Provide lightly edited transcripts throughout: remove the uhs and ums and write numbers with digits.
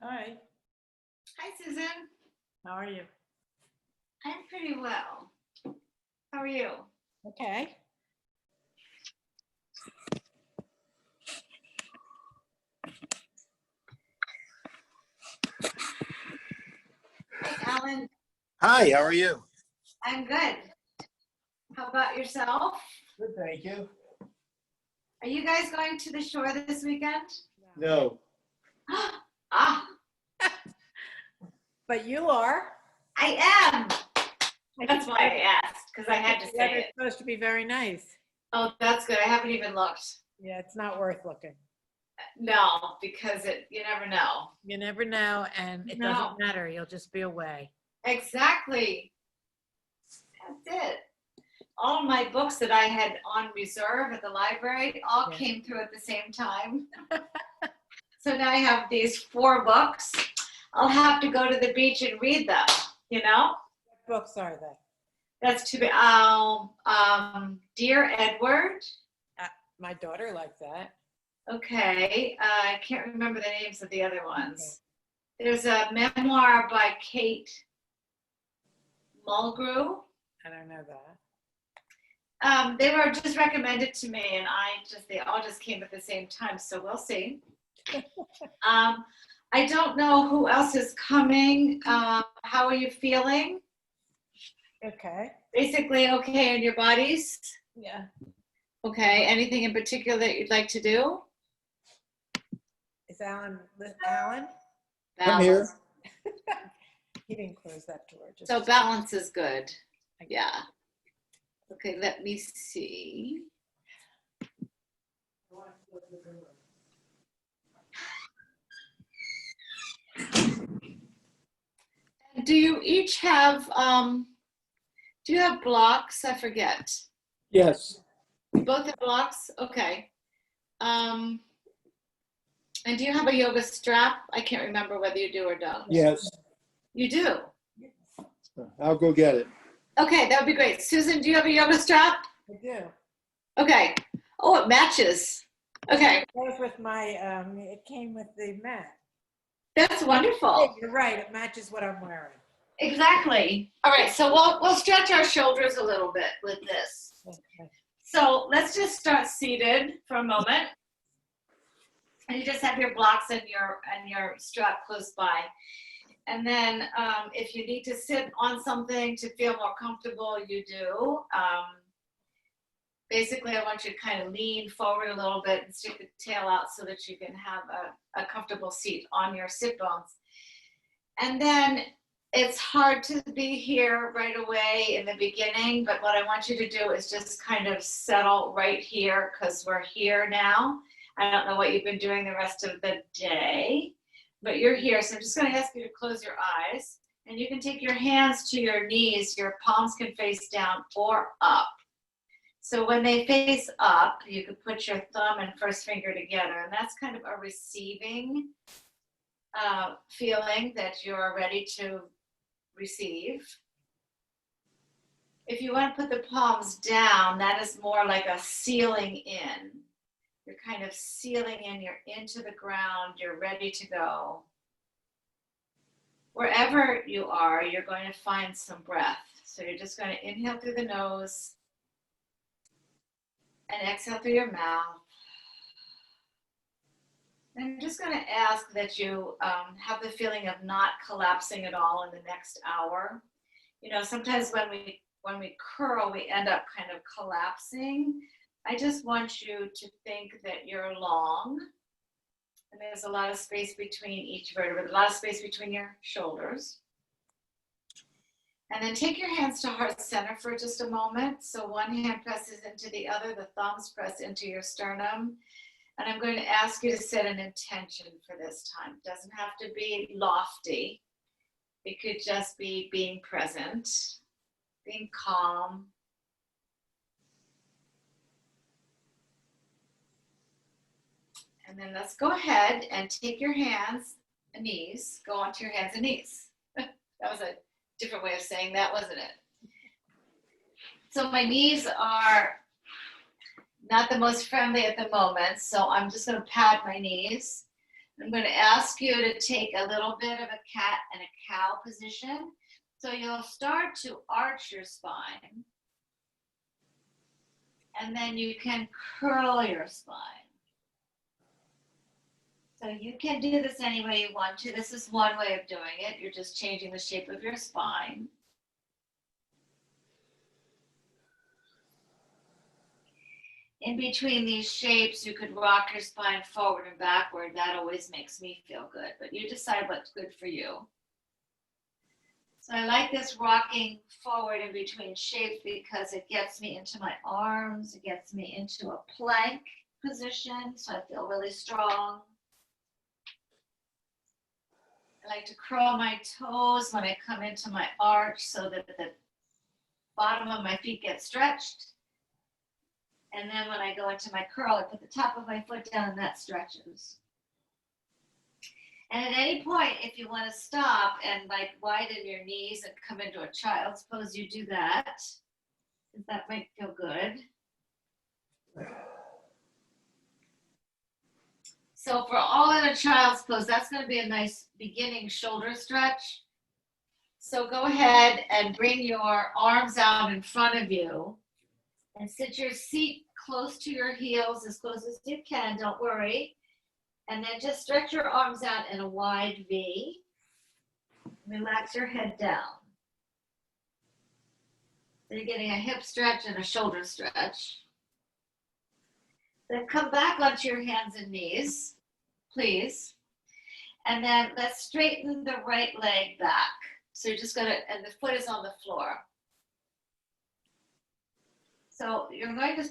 Hi, Hi, Susan. how are you? I'm pretty well. How are you? Okay. Hi, Alan. Hi, how are you? I'm good. How about yourself? Good, thank you. Are you guys going to the shore this weekend? No, Ah, But you are. I am. That's why I asked, because I had to The say weather's it. supposed to be very nice. Oh, that's good. I haven't even looked. Yeah, it's not worth looking. No, because you never know. You never know, and it No. doesn't matter. You'll just be away. Exactly. That's it. All of my books that I had on reserve at the library all Yeah. came through at the same time. So now I have these 4 books. I'll have to go to the beach and read them, you know? What books are they? That's to be, Dear Edward. My daughter liked that. Okay, I can't remember the names of the other ones. There's a memoir by Kate Mulgrew. I don't know that. They were just recommended to me, and they all just came at the same time, so we'll see. I don't know who else is coming. How are you feeling? Okay. Basically okay in your bodies? Yeah. Okay, anything in particular that you'd like to do? Is Alan? I'm here. He didn't close that door. Just So balance is good. Yeah. Okay, let me see. Do you each have, do you have blocks? I forget. Yes, You both have blocks? Okay. And do you have a yoga strap? I can't remember whether you do or don't. yes. You do? I'll go get it. Okay, that would be great. Susan, do you have a yoga strap? I do. Okay. Oh, it matches. Okay, It goes with my, it came with the mat. that's Hey, wonderful. you're right. It matches what I'm wearing. Exactly. All right, so we'll stretch our shoulders a little bit with this. Okay. So let's just start seated for a moment. And you just have your blocks and your strap close by. And then if you need to sit on something to feel more comfortable, you do. Basically, I want you to kind of lean forward a little bit and stick the tail out so that you can have a comfortable seat on your sit bones. And then it's hard to be here right away in the beginning, but what I want you to do is just kind of settle right here because we're here now. I don't know what you've been doing the rest of the day, but you're here. So I'm just going to ask you to close your eyes, and you can take your hands to your knees. Your palms can face down or up. So when they face up, you can put your thumb and first finger together, and that's kind of a receiving feeling that you're ready to receive. If you want to put the palms down, that is more like a sealing in. You're kind of sealing in, you're into the ground, you're ready to go. Wherever you are, you're going to find some breath. So you're just going to inhale through the nose and exhale through your mouth. And I'm just going to ask that you have the feeling of not collapsing at all in the next hour. You know, sometimes when we curl, we end up kind of collapsing. I just want you to think that you're long, and there's a lot of space between each vertebra, a lot of space between your shoulders. And then take your hands to heart center for just a moment. So one hand presses into the other, the thumbs press into your sternum. And I'm going to ask you to set an intention for this time. It doesn't have to be lofty. It could just be being present, being calm. And then let's go ahead and take your hands and knees, go onto your hands and knees. That was a different way of saying that, wasn't it? So my knees are not the most friendly at the moment, so I'm just going to pad my knees. I'm going to ask you to take a little bit of a cat and a cow position. So you'll start to arch your spine. And then you can curl your spine. So you can do this any way you want to. This is one way of doing it. You're just changing the shape of your spine. In between these shapes, you could rock your spine forward and backward. That always makes me feel good, but you decide what's good for you. So I like this rocking forward in between shapes because it gets me into my arms. It gets me into a plank position, so I feel really strong. I like to curl my toes when I come into my arch so that the bottom of my feet get stretched. And then when I go into my curl, I put the top of my foot down and that stretches. And at any point, if you want to stop and like widen your knees and come into a child's pose, you do that. That might feel good. So for all in a child's pose, that's going to be a nice beginning shoulder stretch. So go ahead and bring your arms out in front of you and sit your seat close to your heels, as close as you can, don't worry. And then just stretch your arms out in a wide V. Relax your head down. So you're getting a hip stretch and a shoulder stretch. Then come back onto your hands and knees, please. And then let's straighten the right leg back. So you're just gonna, and the foot is on the floor. So you're going to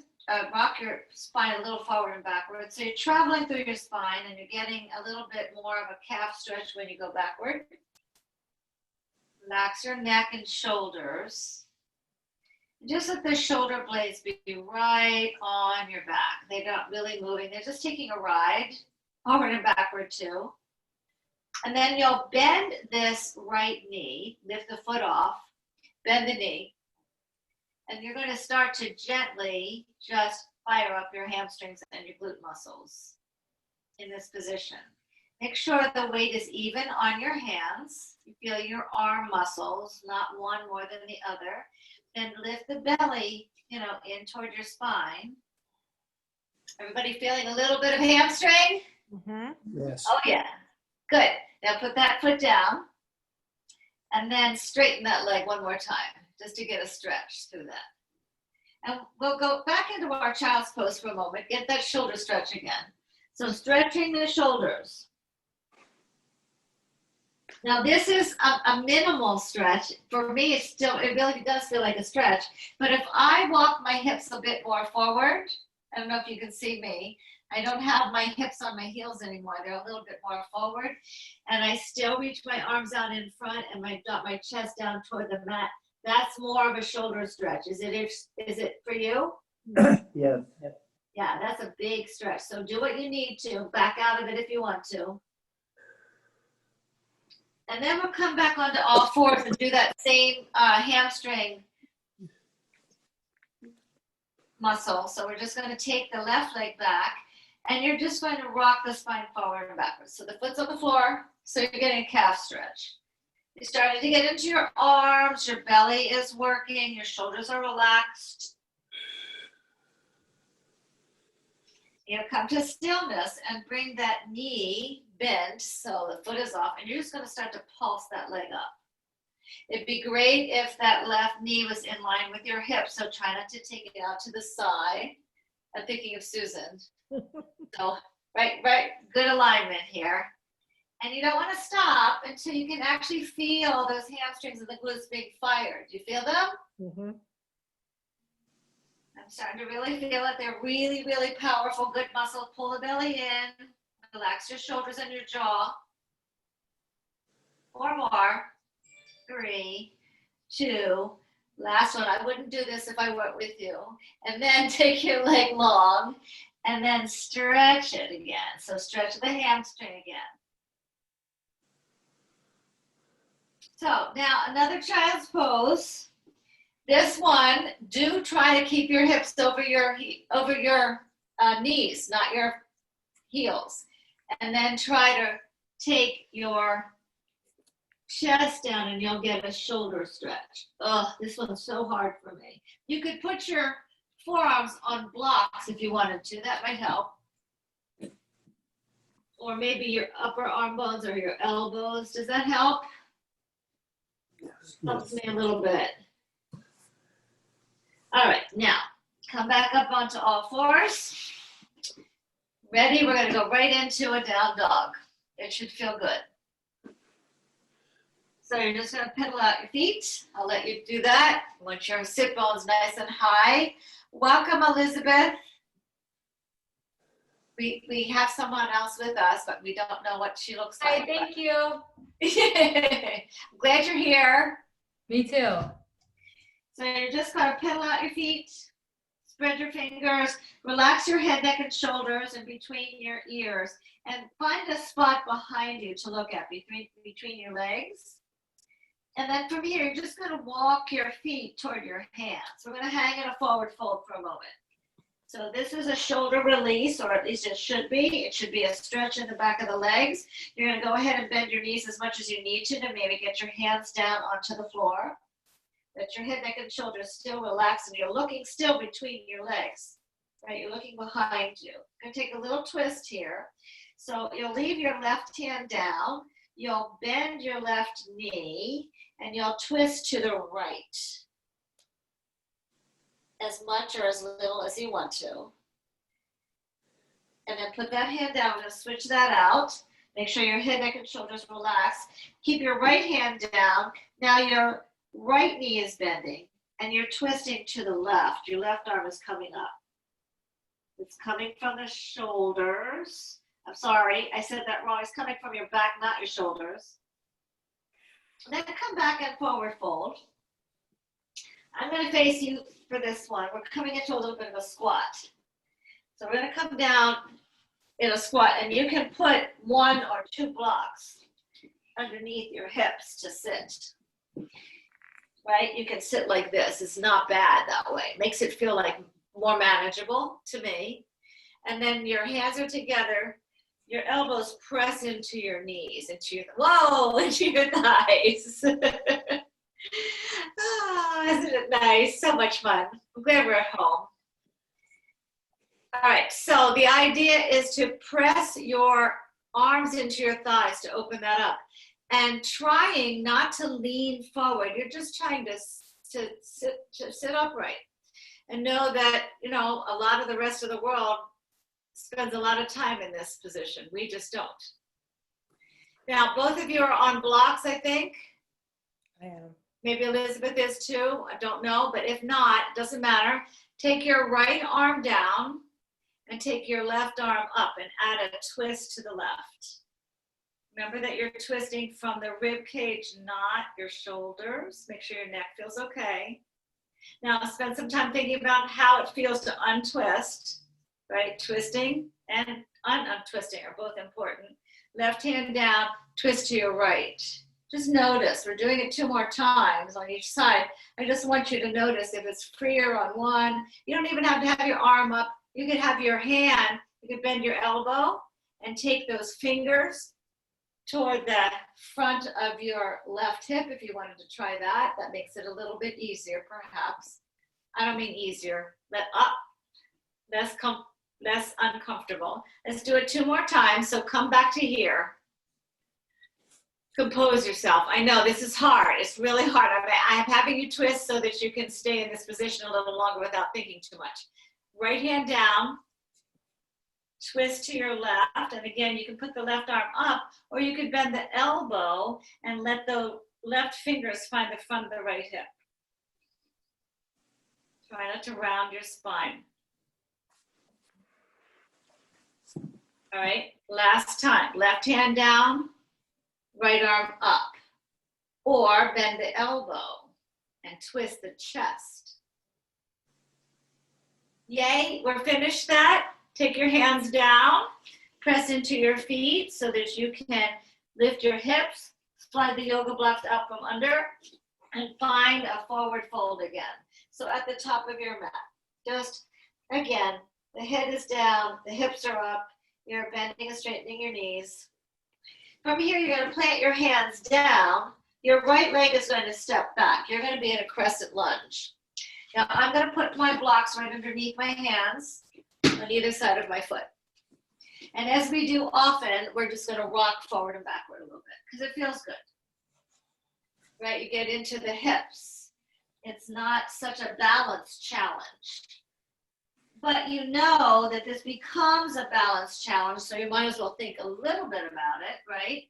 rock your spine a little forward and backward. So you're traveling through your spine and you're getting a little bit more of a calf stretch when you go backward. Relax your neck and shoulders. Just let the shoulder blades be right on your back. They're not really moving. They're just taking a ride, forward and backward too. And then you'll bend this right knee, lift the foot off, bend the knee. And you're going to start to gently just fire up your hamstrings and your glute muscles in this position. Make sure the weight is even on your hands. You feel your arm muscles, not one more than the other. Then lift the belly, in toward your spine. Everybody feeling a little bit of hamstring? Mm-hmm. Yes. Oh yeah, good. Now put that foot down and then straighten that leg one more time, just to get a stretch through that. And we'll go back into our child's pose for a moment. Get that shoulder stretch again. So stretching the shoulders. Now this is a minimal stretch. For me, it really does feel like a stretch. But if I walk my hips a bit more forward, I don't know if you can see me, I don't have my hips on my heels anymore. They're a little bit more forward. And I still reach my arms out in front and drop my chest down toward the mat. That's more of a shoulder stretch. Is it for you? Yes. Yeah, that's a big stretch. So do what you need to. Back out of it if you want to. And then we'll come back onto all fours and do that same hamstring muscle. So we're just going to take the left leg back and you're just going to rock the spine forward and backwards. So the foot's on the floor, so you're getting a calf stretch. You're starting to get into your arms, your belly is working, your shoulders are relaxed. You come to stillness and bring that knee bent so the foot is off, and you're just going to start to pulse that leg up. It'd be great if that left knee was in line with your hip, so try not to take it out to the side. I'm thinking of Susan. So, right, good alignment here. And you don't want to stop until you can actually feel those hamstrings and the glutes being fired. Do you feel them? Mm-hmm. I'm starting to really feel it. They're really, really powerful, good muscles. Pull the belly in. Relax your shoulders and your jaw. 4 more. 3, 2. Last one. I wouldn't do this if I weren't with you. And then take your leg long and then stretch it again. So stretch the hamstring again. So now another child's pose. This one, do try to keep your hips over your knees, not your heels. And then try to take your chest down and you'll get a shoulder stretch. Oh, this one's so hard for me. You could put your forearms on blocks if you wanted to. That might help. Or maybe your upper arm bones or your elbows. Does that help? Helps me a little bit. All right, now come back up onto all fours. Ready? We're going to go right into a down dog. It should feel good. So you're just going to pedal out your feet. I'll let you do that. Once your sit bone's nice and high. Welcome, Elizabeth. We have someone else with us, but we don't know what she looks like. Hi, thank you. I'm glad you're here. Me too. So you're just going to pedal out your feet, spread your fingers, relax your head, neck, and shoulders in between your ears, and find a spot behind you to look at between your legs. And then from here, you're just going to walk your feet toward your hands. We're going to hang in a forward fold for a moment. So this is a shoulder release, or at least it should be. It should be a stretch in the back of the legs. You're going to go ahead and bend your knees as much as you need to maybe get your hands down onto the floor. Let your head, neck, and shoulders still relax, and you're looking still between your legs, right? You're looking behind you. I'm going to take a little twist here. So you'll leave your left hand down. You'll bend your left knee, and you'll twist to the right. As much or as little as you want to. And then put that hand down. We're going to switch that out. Make sure your head, neck, and shoulders relax. Keep your right hand down. Now your right knee is bending, and you're twisting to the left. Your left arm is coming up. It's coming from the shoulders. I'm sorry, I said that wrong. It's coming from your back, not your shoulders. Then come back and forward fold. I'm going to face you for this one. We're coming into a little bit of a squat. So we're going to come down in a squat, and you can put 1 or 2 blocks underneath your hips to sit. Right? You can sit like this. It's not bad that way. It makes it feel like more manageable to me. And then your hands are together. Your elbows press into your knees, into your thighs. Isn't it nice? So much fun. I'm glad we're at home. All right, so the idea is to press your arms into your thighs to open that up, and trying not to lean forward. You're just trying to sit upright, and know that, you know, a lot of the rest of the world spends a lot of time in this position. We just don't. Now, both of you are on blocks, I think. I am. Maybe Elizabeth is too, I don't know, but if not, doesn't matter. Take your right arm down and take your left arm up and add a twist to the left. Remember that you're twisting from the rib cage, not your shoulders. Make sure your neck feels okay. Now spend some time thinking about how it feels to untwist, right? Twisting and untwisting are both important. Left hand down, twist to your right. Just notice. We're doing it 2 more times on each side. I just want you to notice if it's freer on one. You don't even have to have your arm up. You could have your hand, you could bend your elbow and take those fingers toward the front of your left hip if you wanted to try that. That makes it a little bit easier, perhaps. I don't mean easier, less uncomfortable. Let's do it 2 more times. So come back to here. Compose yourself. I know this is hard. It's really hard. I'm having you twist so that you can stay in this position a little longer without thinking too much. Right hand down, twist to your left. And again, you can put the left arm up, or you could bend the elbow and let the left fingers find the front of the right hip. Try not to round your spine. All right, last time. Left hand down, right arm up. Or bend the elbow and twist the chest. Yay, we're finished that. Take your hands down, press into your feet so that you can lift your hips, slide the yoga blocks out from under, and find a forward fold again. So at the top of your mat, just again, the head is down, the hips are up, You're bending and straightening your knees. From here, you're going to plant your hands down. Your right leg is going to step back. You're going to be in a crescent lunge. Now, I'm going to put my blocks right underneath my hands on either side of my foot. And as we do often, we're just going to rock forward and backward a little bit because it feels good. Right? You get into the hips. It's not such a balance challenge. But you know that this becomes a balance challenge, so you might as well think a little bit about it, right?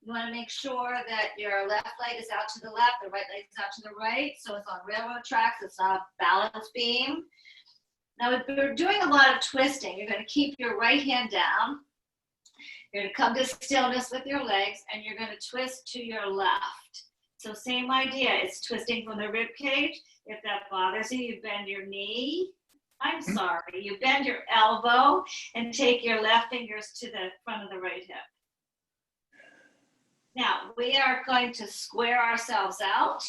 You want to make sure that your left leg is out to the left, the right leg is out to the right, so it's on railroad tracks, it's not a balance beam. Now, if you're doing a lot of twisting, you're going to keep your right hand down. You're going to come to stillness with your legs, and you're going to twist to your left. So same idea, it's twisting from the rib cage. If that bothers you, you bend your knee. You bend your elbow and take your left fingers to the front of the right hip. Now, we are going to square ourselves out,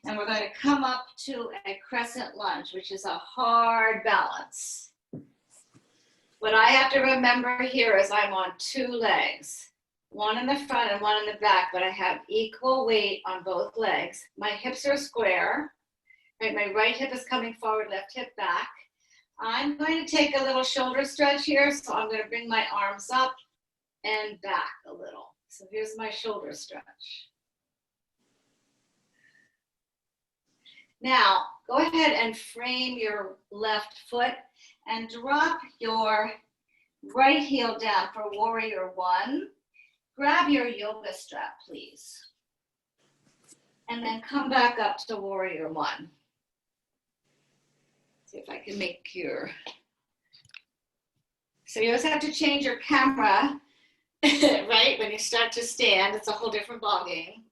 and we're going to come up to a crescent lunge, which is a hard balance. What I have to remember here is I'm on two legs, one in the front and one in the back, but I have equal weight on both legs. My hips are square. Right, my right hip is coming forward, left hip back. I'm going to take a little shoulder stretch here, so I'm going to bring my arms up and back a little. So here's my shoulder stretch. Now, go ahead and frame your left foot and drop your right heel down for warrior one. Grab your yoga strap, please. And then come back up to warrior one. See if I can make your, so you always have to change your camera, right? When you start to stand, it's a whole different ballgame.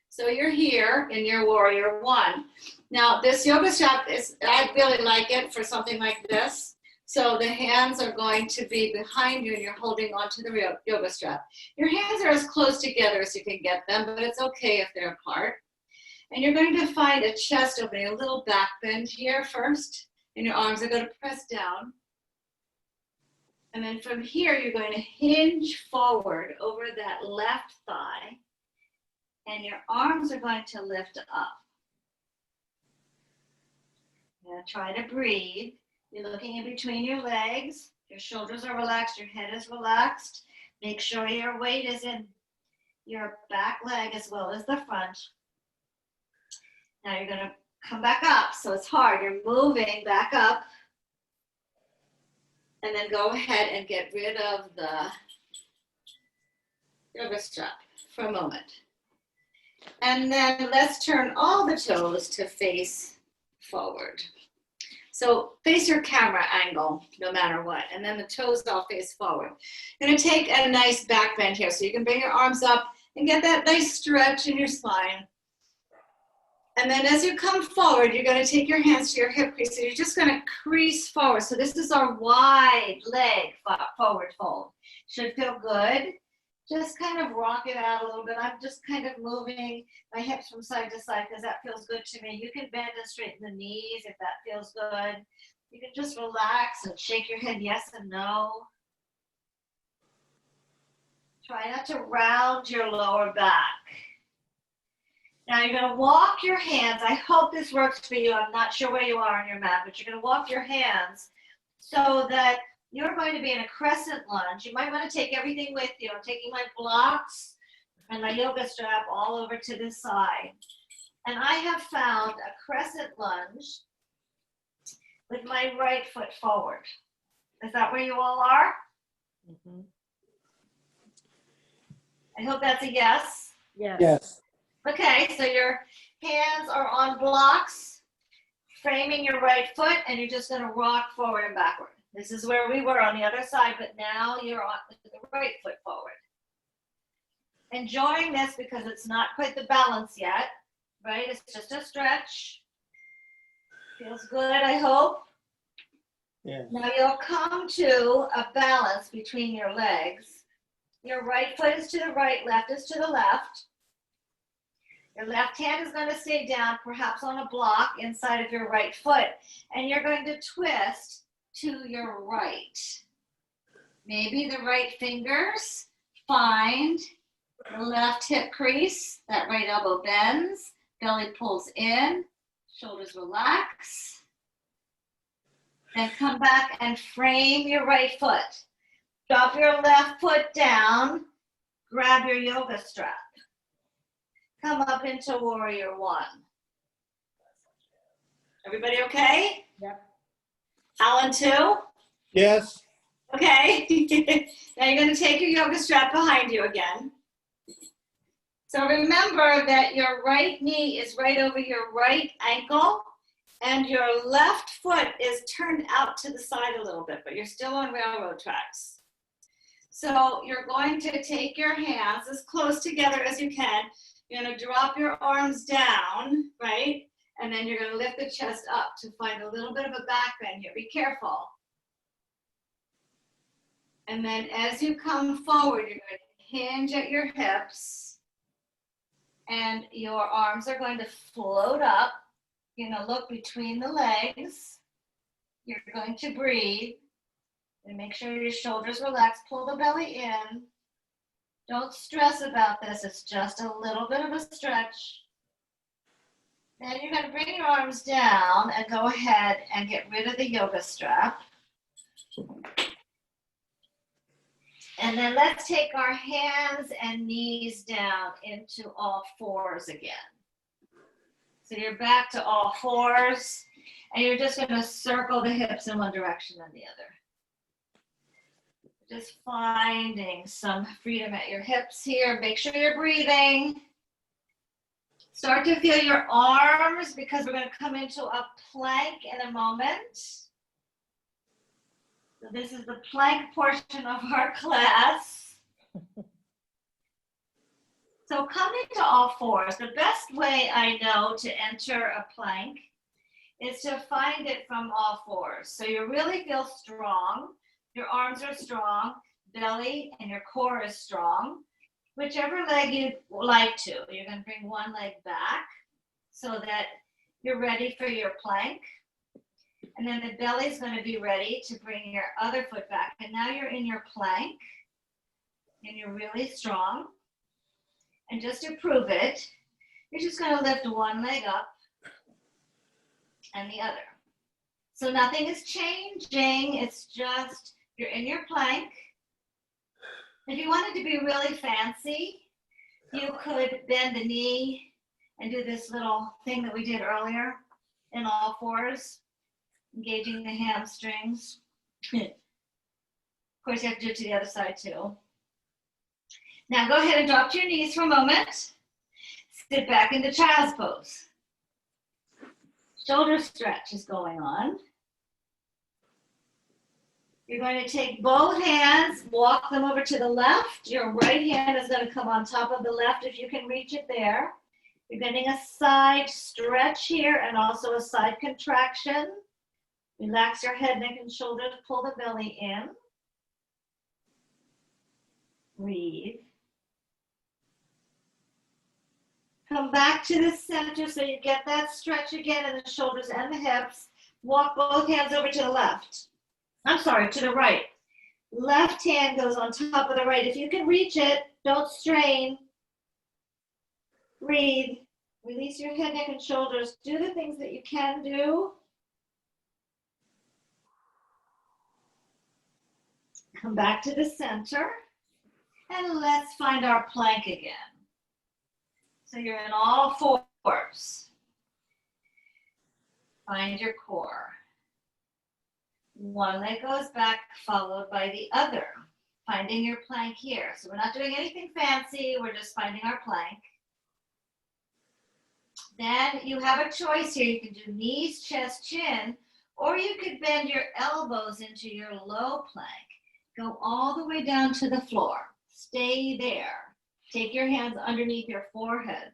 So you're here in your warrior one. Now this yoga strap I really like it for something like this. So the hands are going to be behind you and you're holding onto the yoga strap. Your hands are as close together as you can get them, but it's okay if they're apart. And you're going to find a chest opening, a little back bend here first, and your arms are going to press down. And then from here, you're going to hinge forward over that left thigh, and your arms are going to lift up. Now try to breathe. You're looking in between your legs. Your shoulders are relaxed, your head is relaxed. Make sure your weight is in your back leg as well as the front. Now you're going to come back up, so it's hard. You're moving back up. And then go ahead and get rid of the yoga strap for a moment. And then let's turn all the toes to face forward. So face your camera angle no matter what, and then the toes all face forward. You're going to take a nice back bend here, so you can bring your arms up and get that nice stretch in your spine. And then as you come forward, you're going to take your hands to your hip crease. So you're just going to crease forward. So this is our wide leg forward fold. Should feel good. Just kind of rock it out a little bit. I'm just kind of moving my hips from side to side because that feels good to me. You can bend and straighten the knees if that feels good. You can just relax and shake your head yes and no. Try not to round your lower back. Now you're going to walk your hands. I hope this works for you. I'm not sure where you are on your mat, but you're going to walk your hands so that you're going to be in a crescent lunge. You might want to take everything with you. I'm taking my blocks and my yoga strap all over to this side. And I have found a crescent lunge with my right foot forward. Is that where you all are? Mhm. I hope that's a yes. Yes. Yes. Okay, so your hands are on blocks, framing your right foot, and you're just going to rock forward and backward. This is where we were on the other side, but now you're on the right foot forward. Enjoying this because it's not quite the balance yet, right? It's just a stretch. Feels good, I hope. Yeah. Now you'll come to a balance between your legs. Your right foot is to the right, left is to the left. Your left hand is going to stay down, perhaps on a block inside of your right foot, and you're going to twist to your right. Maybe the right fingers find the left hip crease, that right elbow bends, belly pulls in, shoulders relax. Then come back and frame your right foot. Drop your left foot down, grab your yoga strap. Come up into warrior one. Everybody okay? Yep. Alan too? Yes. Okay. Now you're going to take your yoga strap behind you again. So remember that your right knee is right over your right ankle and your left foot is turned out to the side a little bit, but you're still on railroad tracks. So you're going to take your hands as close together as you can. You're going to drop your arms down, right? And then you're going to lift the chest up to find a little bit of a back bend here. Be careful. And then as you come forward, you're going to hinge at your hips. And your arms are going to float up. You're going to look between the legs. You're going to breathe. And make sure your shoulders relax. Pull the belly in. Don't stress about this. It's just a little bit of a stretch. Then you're going to bring your arms down and go ahead and get rid of the yoga strap. And then let's take our hands and knees down into all fours again. So you're back to all fours, and you're just going to circle the hips in one direction and the other. Just finding some freedom at your hips here. Make sure you're breathing. Start to feel your arms because we're going to come into a plank in a moment. So this is the plank portion of our class. So come into all fours. The best way I know to enter a plank is to find it from all fours. So you really feel strong. Your arms are strong, belly and your core is strong. Whichever leg you'd like to. You're going to bring one leg back so that you're ready for your plank. And then the belly is going to be ready to bring your other foot back. And now you're in your plank and you're really strong. And just to prove it, you're just going to lift one leg up and the other. So nothing is changing. It's just you're in your plank. If you wanted to be really fancy, you could bend the knee and do this little thing that we did earlier in all fours. Engaging the hamstrings. Of course, you have to do it to the other side too. Now go ahead and drop to your knees for a moment. Sit back into child's pose. Shoulder stretch is going on. You're going to take both hands, walk them over to the left. Your right hand is going to come on top of the left if you can reach it there. You're getting a side stretch here and also a side contraction. Relax your head, neck, and shoulders. Pull the belly in. Breathe. Come back to the center so you get that stretch again in the shoulders and the hips. Walk both hands over to the left. I'm sorry, to the right. Left hand goes on top of the right. If you can reach it, don't strain. Breathe. Release your head, neck, and shoulders. Do the things that you can do. Come back to the center, and let's find our plank again. So you're in all fours. Find your core. One leg goes back, followed by the other. Finding your plank here. So we're not doing anything fancy, we're just finding our plank. Then you have a choice here. You can do knees, chest, chin, or you could bend your elbows into your low plank. Go all the way down to the floor. Stay there. Take your hands underneath your forehead.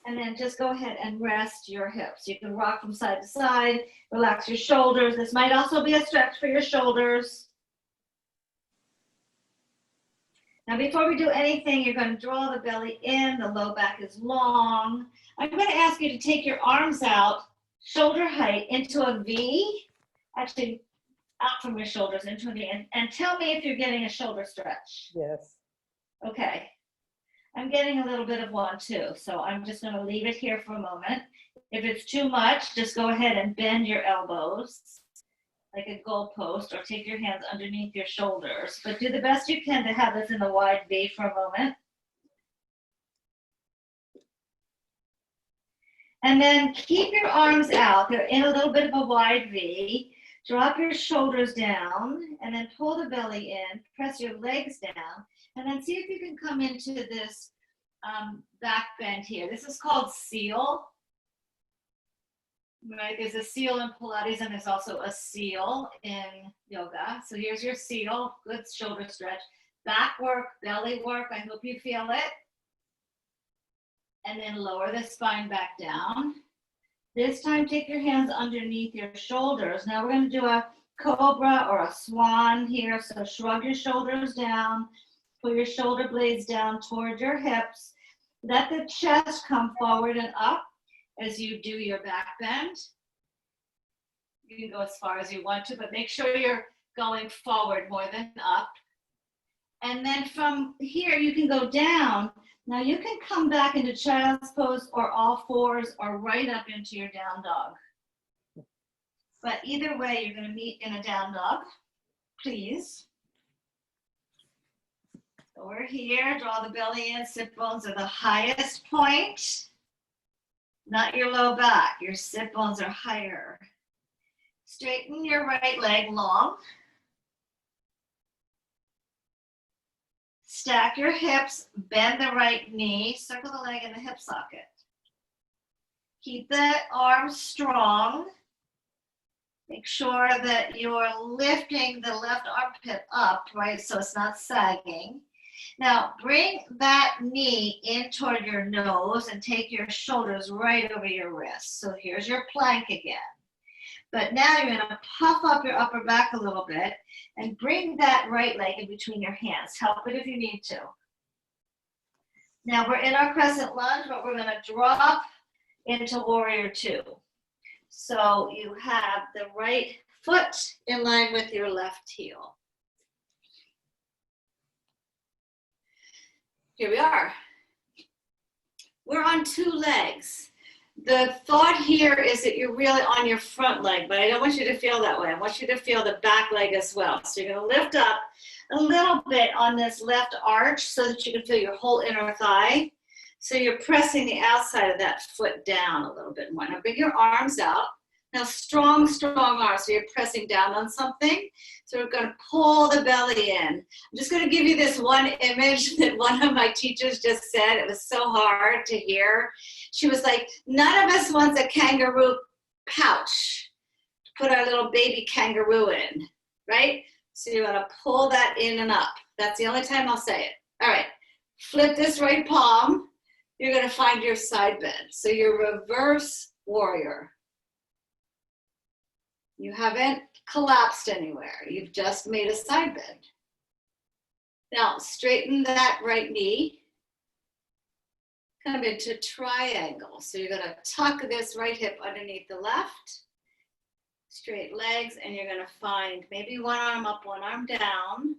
And then just go ahead and rest your hips. You can rock from side to side, relax your shoulders. This might also be a stretch for your shoulders. Now before we do anything, you're going to draw the belly in, the low back is long. I'm going to ask you to take your arms out, shoulder height, into a V. Actually, out from your shoulders into a knee. And tell me if you're getting a shoulder stretch. Yes. Okay. I'm getting a little bit of one too. So I'm just going to leave it here for a moment. If it's too much, just go ahead and bend your elbows like a goalpost, or take your hands underneath your shoulders. But do the best you can to have this in a wide V for a moment. And then keep your arms out. They're in a little bit of a wide V. Drop your shoulders down and then pull the belly in. Press your legs down. And then see if you can come into this back bend here. This is called seal. Right, there's a seal in Pilates and there's also a seal in yoga. So here's your seal, good shoulder stretch. Back work, belly work, I hope you feel it. And then lower the spine back down. This time take your hands underneath your shoulders. Now we're going to do a cobra or a swan here. So shrug your shoulders down, pull your shoulder blades down toward your hips. Let the chest come forward and up as you do your back bend. You can go as far as you want to, but make sure you're going forward more than up. And then from here, you can go down. Now you can come back into child's pose or all fours or right up into your down dog. But either way, you're going to meet in a down dog, please. So we're here, draw the belly in, sit bones are the highest point. Not your low back, your sit bones are higher. Straighten your right leg long. Stack your hips, bend the right knee, circle the leg in the hip socket. Keep the arms strong. Make sure that you're lifting the left armpit up, right, so it's not sagging. Now, bring that knee in toward your nose and take your shoulders right over your wrists. So here's your plank again. But now you're going to puff up your upper back a little bit and bring that right leg in between your hands. Help it if you need to. Now we're in our crescent lunge, but we're going to drop into warrior two. So you have the right foot in line with your left heel. Here we are. We're on two legs. The thought here is that you're really on your front leg, but I don't want you to feel that way. I want you to feel the back leg as well. So you're going to lift up a little bit on this left arch so that you can feel your whole inner thigh. So you're pressing the outside of that foot down a little bit more. Now bring your arms out. Now strong, strong arms. So you're pressing down on something. So we're going to pull the belly in. I'm just going to give you this one image that one of my teachers just said. It was so hard to hear. She was like, none of us wants a kangaroo pouch to put our little baby kangaroo in, right? So you're going to pull that in and up. That's the only time I'll say it. All right, flip this right palm. You're going to find your side bend. So your reverse warrior. You haven't collapsed anywhere. You've just made a side bend. Now straighten that right knee. Come into triangle. So you're going to tuck this right hip underneath the left. Straight legs, and you're going to find maybe one arm up, one arm down.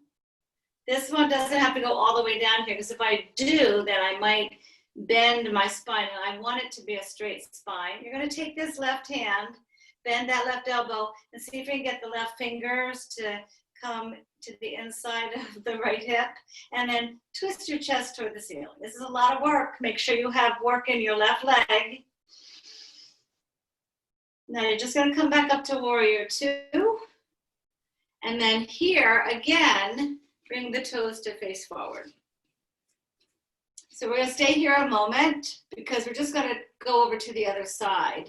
This one doesn't have to go all the way down here, because if I do, then I might bend my spine, and I want it to be a straight spine. You're going to take this left hand, bend that left elbow, and see if you can get the left fingers to come to the inside of the right hip, and then twist your chest toward the ceiling. This is a lot of work. Make sure you have work in your left leg. Now you're just going to come back up to warrior two, and then here again, bring the toes to face forward. So we're going to stay here a moment because we're just going to go over to the other side.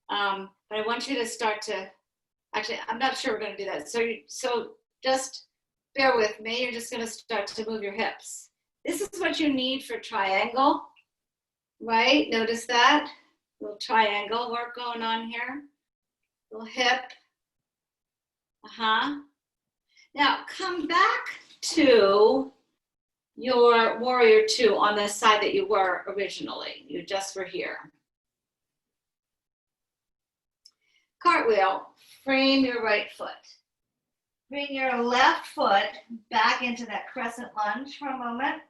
But I want you to start to, actually, I'm not sure we're going to do that. So just bear with me. You're just going to start to move your hips. This is what you need for triangle, right? Notice that little triangle work going on here. Little hip. Now come back to your warrior two on the side that you were originally. You just were here. Cartwheel, frame your right foot. Bring your left foot back into that crescent lunge for a moment.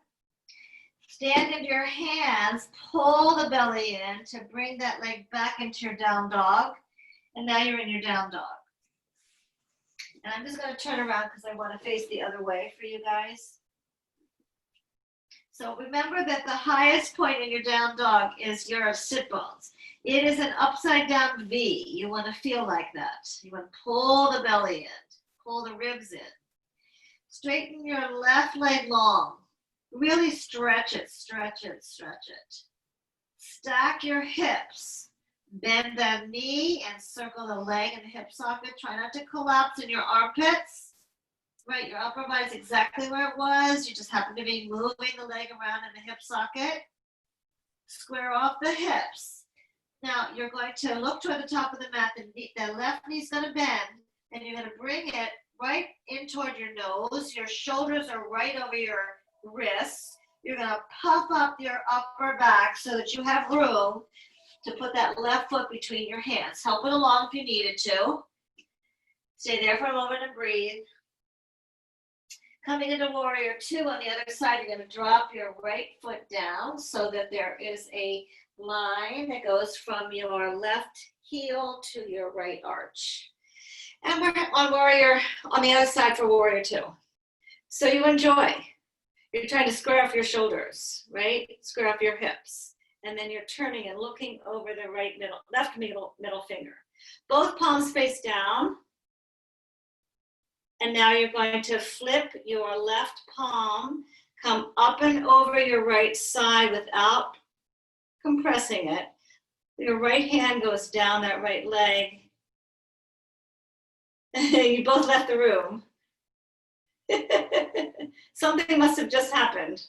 Stand into your hands, pull the belly in to bring that leg back into your down dog. And now you're in your down dog. And I'm just going to turn around because I want to face the other way for you guys. So remember that the highest point in your down dog is your sit bones. It is an upside down V. You want to feel like that. You want to pull the belly in, pull the ribs in. Straighten your left leg long. Really stretch it, stretch it, stretch it. Stack your hips. Bend the knee and circle the leg and the hip socket. Try not to collapse in your armpits. Right, your upper body is exactly where it was. You just happen to be moving the leg around in the hip socket. Square off the hips. Now you're going to look toward the top of the mat. The left knee is going to bend, and you're going to bring it right in toward your nose. Your shoulders are right over your wrists. You're going to puff up your upper back so that you have room to put that left foot between your hands. Help it along if you needed to. Stay there for a moment and breathe. Coming into warrior two on the other side, you're going to drop your right foot down so that there is a line that goes from your left heel to your right arch. And we're on warrior on the other side for warrior two. So you enjoy. You're trying to square off your shoulders, right? Square off your hips. And then you're turning and looking over the left middle finger. Both palms face down. And now you're going to flip your left palm, come up and over your right side without compressing it. Your right hand goes down that right leg. You both left the room. Something must have just happened.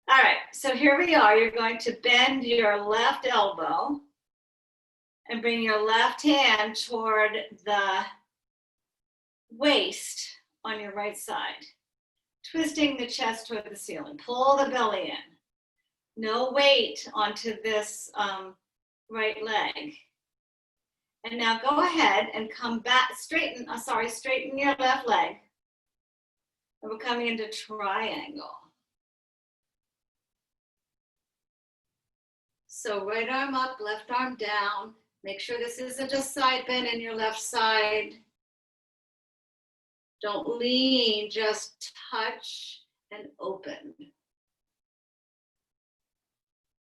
All right, so here we are. You're going to bend your left elbow and bring your left hand toward the waist on your right side, twisting the chest toward the ceiling. Pull the belly in. No weight onto this right leg. And now go ahead and come back, straighten your left leg. And we're coming into triangle. So right arm up, left arm down. Make sure this isn't a side bend in your left side. Don't lean, just touch and open.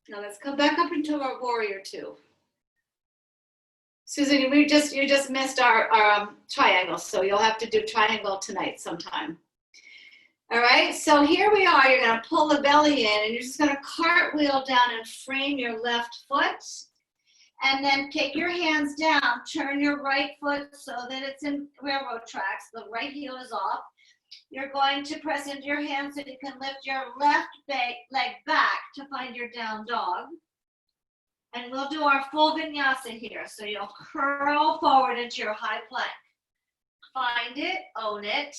Now let's come back up into our warrior two. Susan, you just missed our triangle, so you'll have to do triangle tonight sometime. All right, so here we are. You're gonna pull the belly in and you're just gonna cartwheel down and frame your left foot. And then take your hands down, turn your right foot so that it's in railroad tracks. The right heel is off. You're going to press into your hands so you can lift your left leg back to find your down dog. And we'll do our full vinyasa here. So you'll curl forward into your high plank. Find it, own it.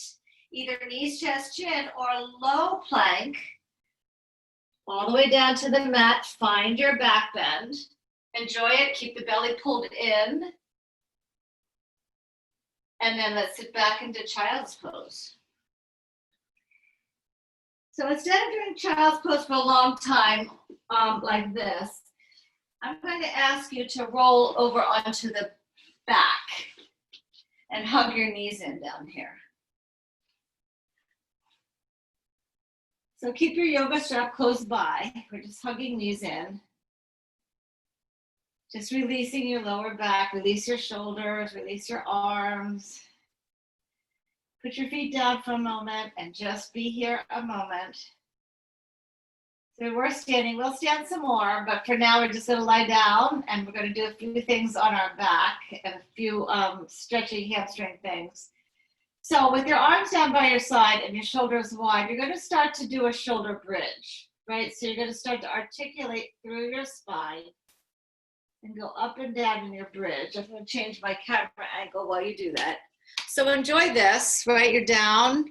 Either knees, chest, chin, or low plank. All the way down to the mat. Find your back bend. Enjoy it. Keep the belly pulled in. And then let's sit back into child's pose. So instead of doing child's pose for a long time like this, I'm going to ask you to roll over onto the back and hug your knees in down here. So keep your yoga strap close by. We're just hugging knees in. Just releasing your lower back, release your shoulders, release your arms. Put your feet down for a moment and just be here a moment. So we're standing, we'll stand some more, but for now we're just gonna lie down and we're gonna do a few things on our back and a few stretching hamstring things. So with your arms down by your side and your shoulders wide, you're gonna start to do a shoulder bridge, right? So you're gonna start to articulate through your spine and go up and down in your bridge. I'm gonna change my camera angle while you do that. So enjoy this, right? You're down.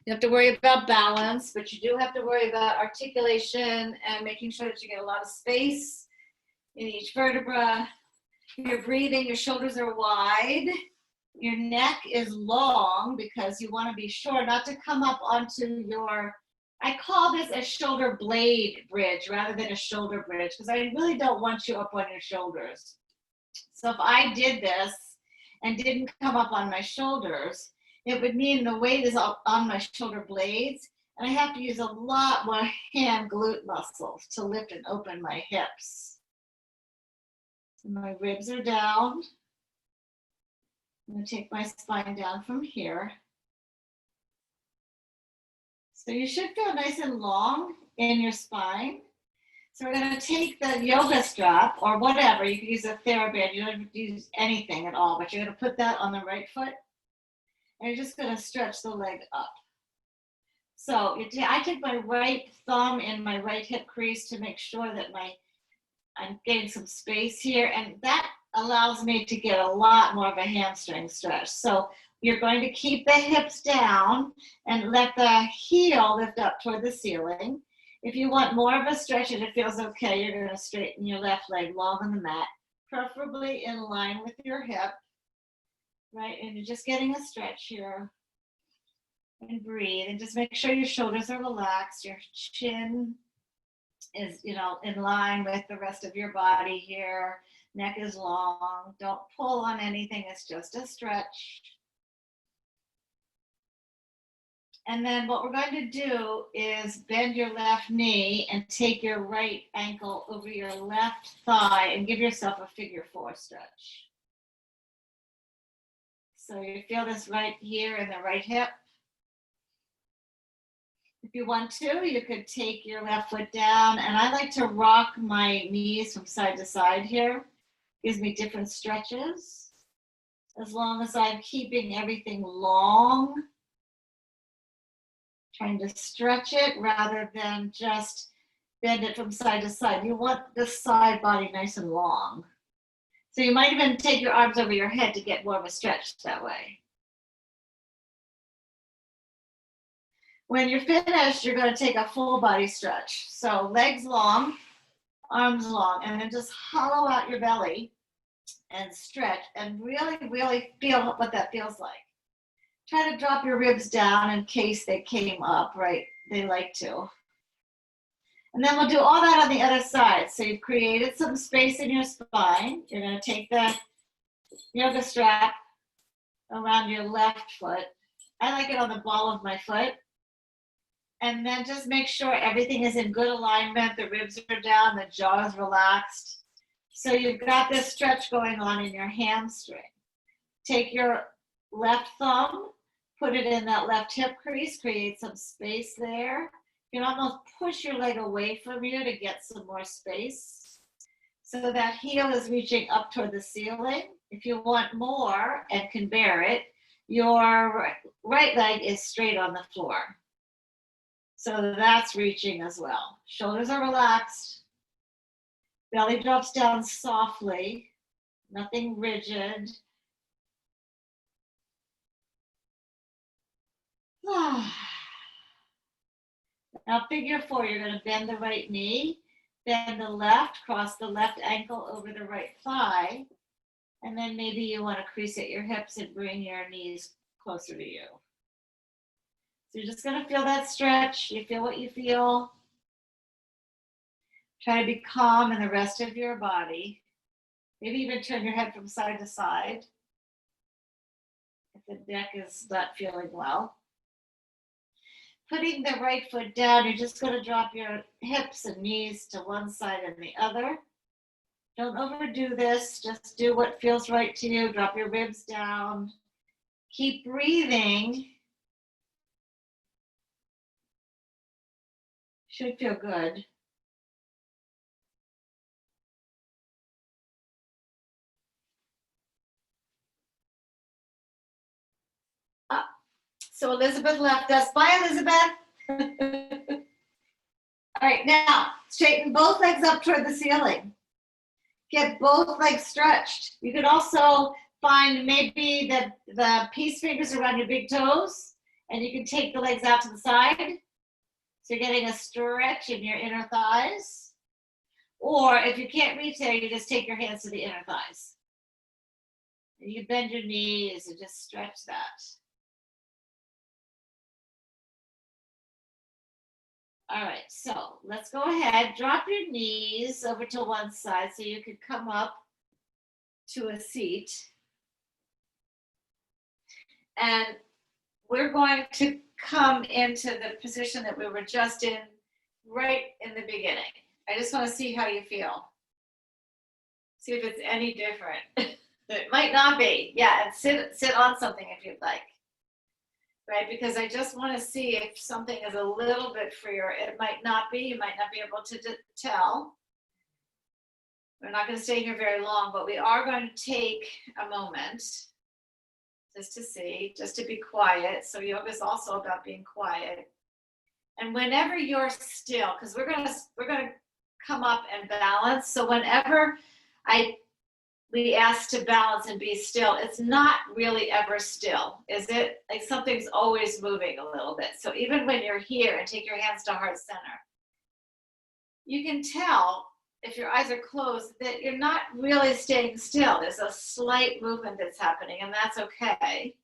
You have to worry about balance, but you do have to worry about articulation and making sure that you get a lot of space in each vertebra. You're breathing, your shoulders are wide. Your neck is long because you want to be sure not to come up onto your, I call this a shoulder blade bridge rather than a shoulder bridge because I really don't want you up on your shoulders. So if I did this and didn't come up on my shoulders, it would mean the weight is on my shoulder blades, and I have to use a lot more hand glute muscles to lift and open my hips. So my ribs are down. I'm going to take my spine down from here. So you should feel nice and long in your spine. So we're going to take the yoga strap or whatever. You can use a TheraBand. You don't have to use anything at all, but you're going to put that on the right foot. And you're just going to stretch the leg up. So I take my right thumb in my right hip crease to make sure that I'm getting some space here. And that allows me to get a lot more of a hamstring stretch. So you're going to keep the hips down and let the heel lift up toward the ceiling. If you want more of a stretch and it feels okay, you're going to straighten your left leg long on the mat, preferably in line with your hip, right? And you're just getting a stretch here. And breathe, and just make sure your shoulders are relaxed, your chin is, in line with the rest of your body here. Neck is long. Don't pull on anything. It's just a stretch. And then what we're going to do is bend your left knee and take your right ankle over your left thigh and give yourself a figure 4 stretch. So you feel this right here in the right hip. If you want to, you could take your left foot down, and I like to rock my knees from side to side here. Gives me different stretches. As long as I'm keeping everything long, trying to stretch it rather than just bend it from side to side. You want the side body nice and long. So you might even take your arms over your head to get more of a stretch that way. When you're finished, you're going to take a full body stretch. So legs long, arms long, and then just hollow out your belly and stretch and really, really feel what that feels like. Try to drop your ribs down in case they came up, right? They like to. And then we'll do all that on the other side. So you've created some space in your spine. You're going to take the yoga strap around your left foot. I like it on the ball of my foot. And then just make sure everything is in good alignment. The ribs are down, the jaw is relaxed. So you've got this stretch going on in your hamstring. Take your left thumb, put it in that left hip crease, create some space there. You can almost push your leg away from you to get some more space. So that heel is reaching up toward the ceiling. If you want more and can bear it, your right leg is straight on the floor. So that's reaching as well. Shoulders are relaxed. Belly drops down softly, nothing rigid. Now figure 4, you're going to bend the right knee, bend the left, cross the left ankle over the right thigh, and then maybe you want to crease at your hips and bring your knees closer to you. So you're just going to feel that stretch. You feel what you feel. Try to be calm in the rest of your body. Maybe even turn your head from side to side if the neck is not feeling well. Putting the right foot down, you're just going to drop your hips and knees to one side and the other. Don't overdo this. Just do what feels right to you. Drop your ribs down. Keep breathing. Should feel good. So Elizabeth left us. Bye, Elizabeth. All right, now straighten both legs up toward the ceiling. Get both legs stretched. You could also find maybe the peace fingers around your big toes, and you can take the legs out to the side. So you're getting a stretch in your inner thighs. Or if you can't reach there, you just take your hands to the inner thighs. And you bend your knees and just stretch that. All right, so let's go ahead. Drop your knees over to one side so you can come up to a seat. And we're going to come into the position that we were just in right in the beginning. I just want to see how you feel. See if it's any different. It might not be. Yeah, and sit on something if you'd like. Right, because I just want to see if something is a little bit freer. It might not be. You might not be able to tell. We're not going to stay here very long, but we are going to take a moment just to see, just to be quiet. So yoga is also about being quiet. And whenever you're still, because we're gonna come up and balance. So whenever we ask to balance and be still, it's not really ever still, is it? Like something's always moving a little bit. So even when you're here and take your hands to heart center, you can tell if your eyes are closed that you're not really staying still. There's a slight movement that's happening, and that's okay.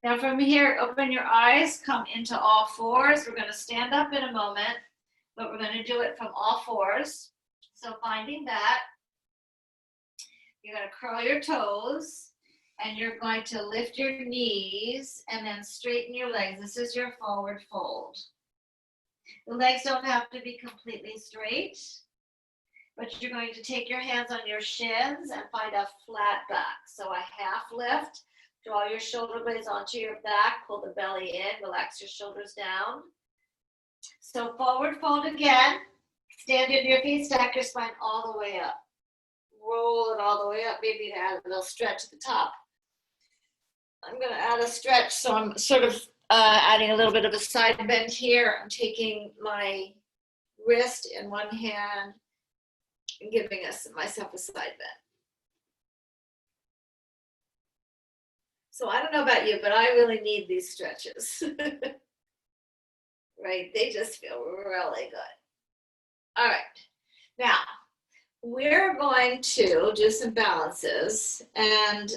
Now from here, open your eyes, come into all fours. We're going to stand up in a moment, but we're going to do it from all fours. So finding that, you're going to curl your toes, and you're going to lift your knees and then straighten your legs. This is your forward fold. The legs don't have to be completely straight, but you're going to take your hands on your shins and find a flat back. So a half lift, draw your shoulder blades onto your back, pull the belly in, relax your shoulders down. So forward fold again, stand into your feet, stack your spine all the way up. Roll it all the way up, maybe to add a little stretch at the top. I'm going to add a stretch, so I'm sort of adding a little bit of a side bend here. I'm taking my wrist in one hand and giving myself a side bend. So I don't know about you, but I really need these stretches. Right? They just feel really good. All right. Now, we're going to do some balances, and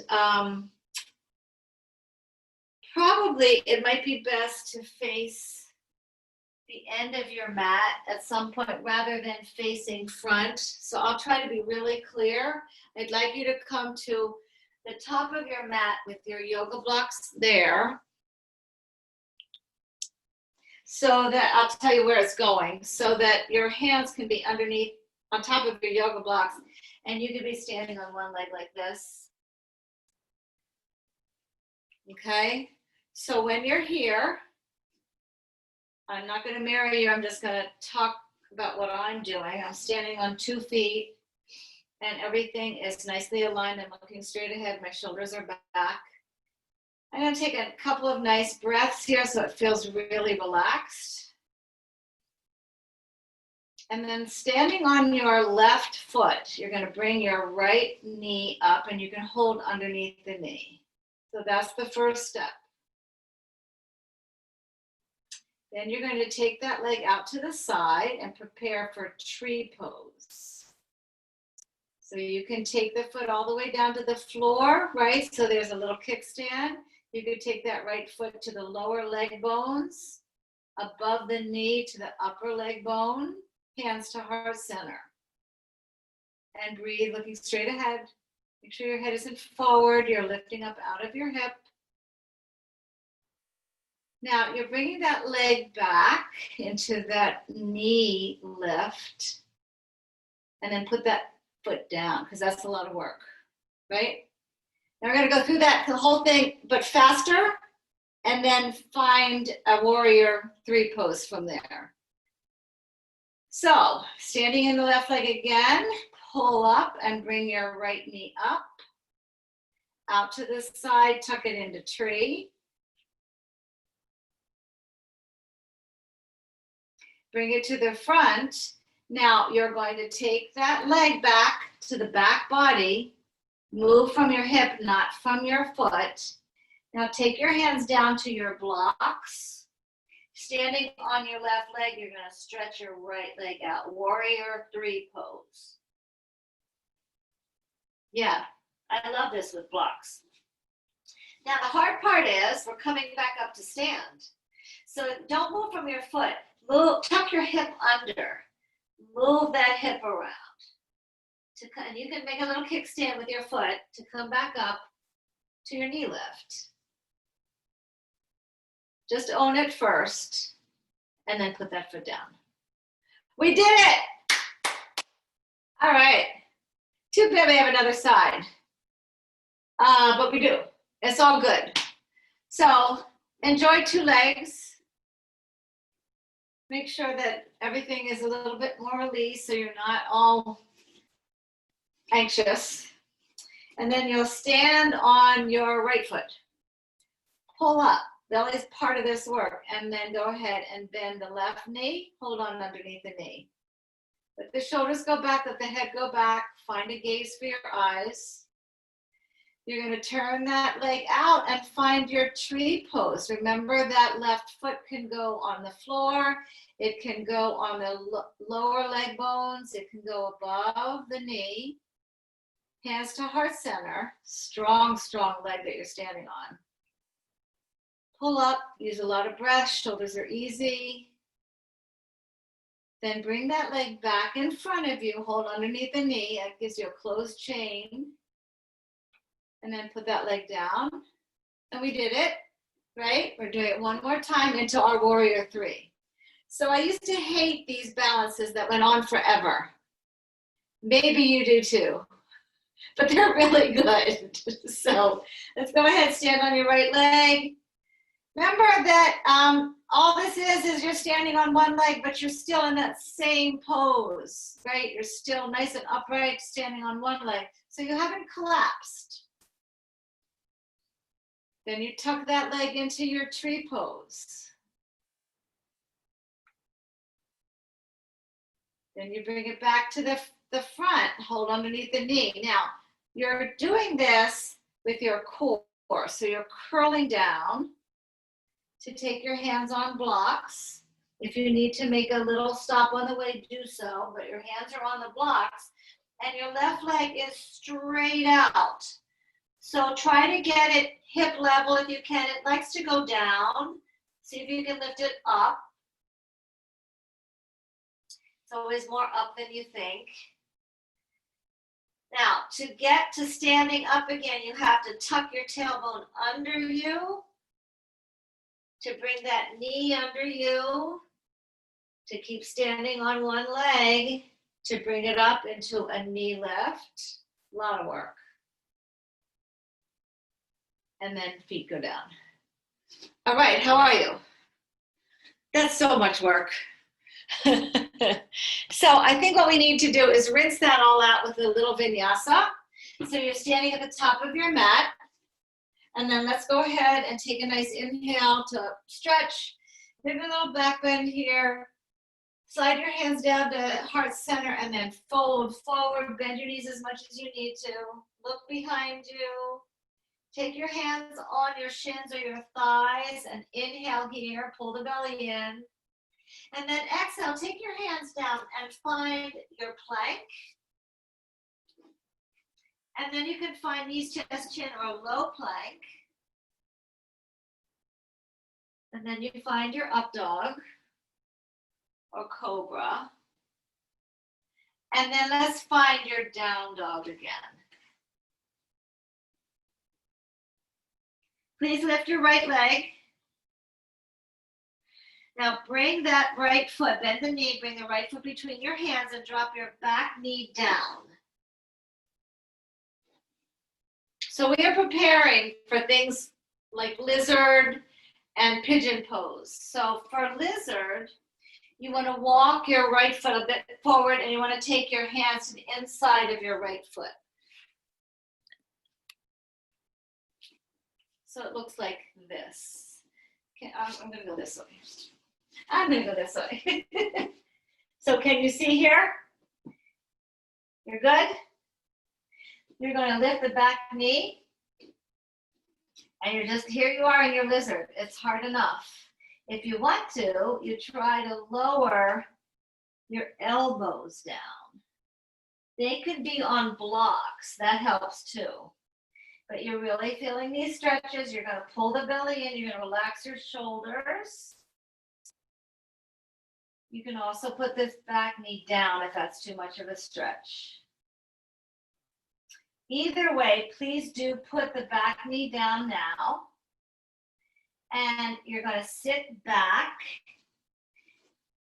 probably it might be best to face the end of your mat at some point rather than facing front. So I'll try to be really clear. I'd like you to come to the top of your mat with your yoga blocks there. So that I'll tell you where it's going, so that your hands can be underneath on top of your yoga blocks, and you could be standing on one leg like this. Okay, so when you're here, I'm not going to mirror you, I'm just going to talk about what I'm doing. I'm standing on 2 feet, and everything is nicely aligned. I'm looking straight ahead, my shoulders are back. I'm going to take a couple of nice breaths here so it feels really relaxed. And then standing on your left foot, you're going to bring your right knee up, and you can hold underneath the knee. So that's the first step. Then you're going to take that leg out to the side and prepare for tree pose. So you can take the foot all the way down to the floor, right? So there's a little kickstand. You could take that right foot to the lower leg bones, above the knee to the upper leg bone. Hands to heart center. And breathe, looking straight ahead. Make sure your head isn't forward. You're lifting up out of your hip. Now you're bringing that leg back into that knee lift. And then put that foot down, because that's a lot of work, right? Now we're going to go through the whole thing, but faster. And then find a warrior 3 pose from there. So, standing in the left leg again, pull up and bring your right knee up. Out to the side, tuck it into tree. Bring it to the front. Now, you're going to take that leg back to the back body. Move from your hip, not from your foot. Now, take your hands down to your blocks. Standing on your left leg, you're going to stretch your right leg out. Warrior 3 pose. Yeah, I love this with blocks. Now the hard part is we're coming back up to stand. So don't move from your foot. Move, tuck your hip under. Move that hip around. And you can make a little kickstand with your foot to come back up to your knee lift. Just own it first and then put that foot down. We did it! All right. Too bad we have another side. But we do. It's all good. So enjoy 2 legs. Make sure that everything is a little bit more released so you're not all anxious. And then you'll stand on your right foot. Pull up. Belly is part of this work. And then go ahead and bend the left knee. Hold on underneath the knee. Let the shoulders go back. Let the head go back. Find a gaze for your eyes. You're going to turn that leg out and find your tree pose. Remember that left foot can go on the floor. It can go on the lower leg bones. It can go above the knee. Hands to heart center. Strong, strong leg that you're standing on. Pull up. Use a lot of breath. Shoulders are easy. Then bring that leg back in front of you. Hold underneath the knee. That gives you a closed chain. And then put that leg down. And we did it, right? We're doing it one more time into our warrior 3. So I used to hate these balances that went on forever. Maybe you do too, but they're really good. So let's go ahead, stand on your right leg. Remember that all this is you're standing on one leg, but you're still in that same pose, right? You're still nice and upright, standing on one leg. So you haven't collapsed. Then you tuck that leg into your tree pose. Then you bring it back to the front, hold underneath the knee. Now, you're doing this with your core. So you're curling down to take your hands on blocks. If you need to make a little stop on the way, do so, but your hands are on the blocks and your left leg is straight out. So try to get it hip level if you can. It likes to go down. See if you can lift it up. It's always more up than you think. Now, to get to standing up again, you have to tuck your tailbone under you, to bring that knee under you, to keep standing on one leg, to bring it up into a knee lift. A lot of work. And then feet go down. All right, how are you? That's so much work. So I think what we need to do is rinse that all out with a little vinyasa. So you're standing at the top of your mat. And then let's go ahead and take a nice inhale to stretch. Maybe a little back bend here. Slide your hands down to heart center and then fold forward. Bend your knees as much as you need to. Look behind you. Take your hands on your shins or your thighs and inhale here. Pull the belly in. And then exhale, take your hands down and find your plank. And then you can find knees, chest, chin, or low plank. And then you find your up dog or cobra. And then let's find your down dog again. Please lift your right leg. Now bring that right foot, bend the knee, bring the right foot between your hands and drop your back knee down. So we are preparing for things like lizard and pigeon pose. So for lizard, you want to walk your right foot a bit forward and you want to take your hands to the inside of your right foot. So it looks like this. Okay, I'm going to go this way. I'm going to go this way. So can you see here? You're good? You're going to lift the back knee. And you're just, here you are in your lizard. It's hard enough. If you want to, you try to lower your elbows down. They could be on blocks. That helps too. But you're really feeling these stretches. You're going to pull the belly in. You're going to relax your shoulders. You can also put this back knee down if that's too much of a stretch. Either way, please do put the back knee down now. And you're going to sit back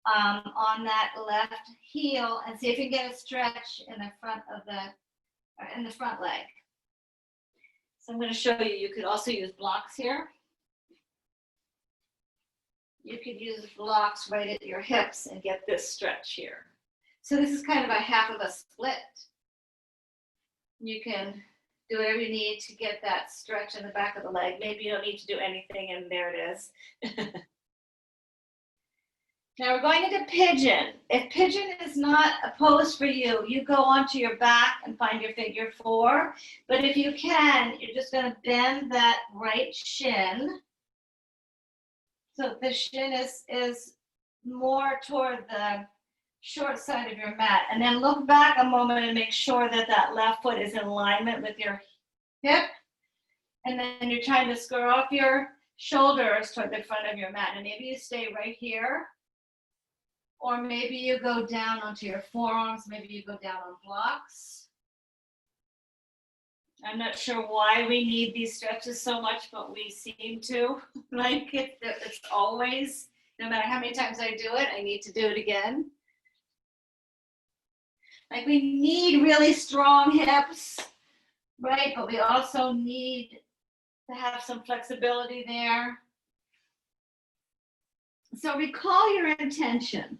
on that left heel and see if you can get a stretch in the front of the front leg. So I'm going to show you. You could also use blocks here. You could use blocks right at your hips and get this stretch here. So this is kind of a half of a split. You can do whatever you need to get that stretch in the back of the leg. Maybe you don't need to do anything, and there it is. Now we're going into pigeon. If pigeon is not a pose for you, you go onto your back and find your figure 4. But if you can, you're just going to bend that right shin. So the shin is more toward the short side of your mat. And then look back a moment and make sure that that left foot is in alignment with your hip. And then you're trying to square off your shoulders toward the front of your mat. And maybe you stay right here. Or maybe you go down onto your forearms. Maybe you go down on blocks. I'm not sure why we need these stretches so much, but we seem to. Like it's always, no matter how many times I do it, I need to do it again. Like we need really strong hips, right? But we also need to have some flexibility there. So recall your intention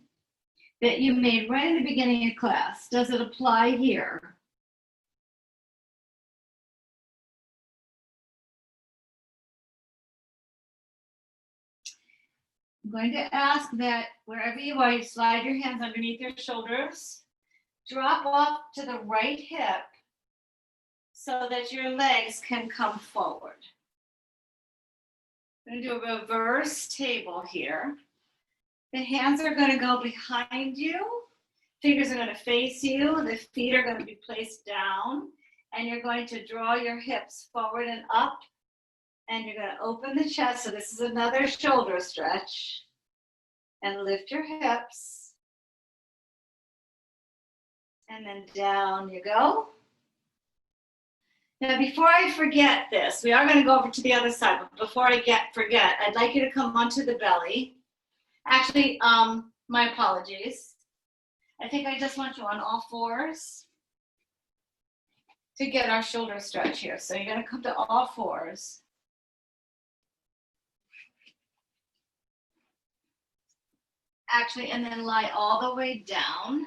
that you made right in the beginning of class. Does it apply here? I'm going to ask that wherever you are, you slide your hands underneath your shoulders, drop off to the right hip so that your legs can come forward. I'm going to do a reverse table here. The hands are going to go behind you. Fingers are going to face you. The feet are going to be placed down. And you're going to draw your hips forward and up. And you're going to open the chest. So this is another shoulder stretch. And lift your hips. And then down you go. Now, before I forget this, we are going to go over to the other side. But before I forget, I'd like you to come onto the belly. Actually, my apologies. I think I just want you on all fours to get our shoulder stretch here. So you're going to come to all fours. Actually, and then lie all the way down.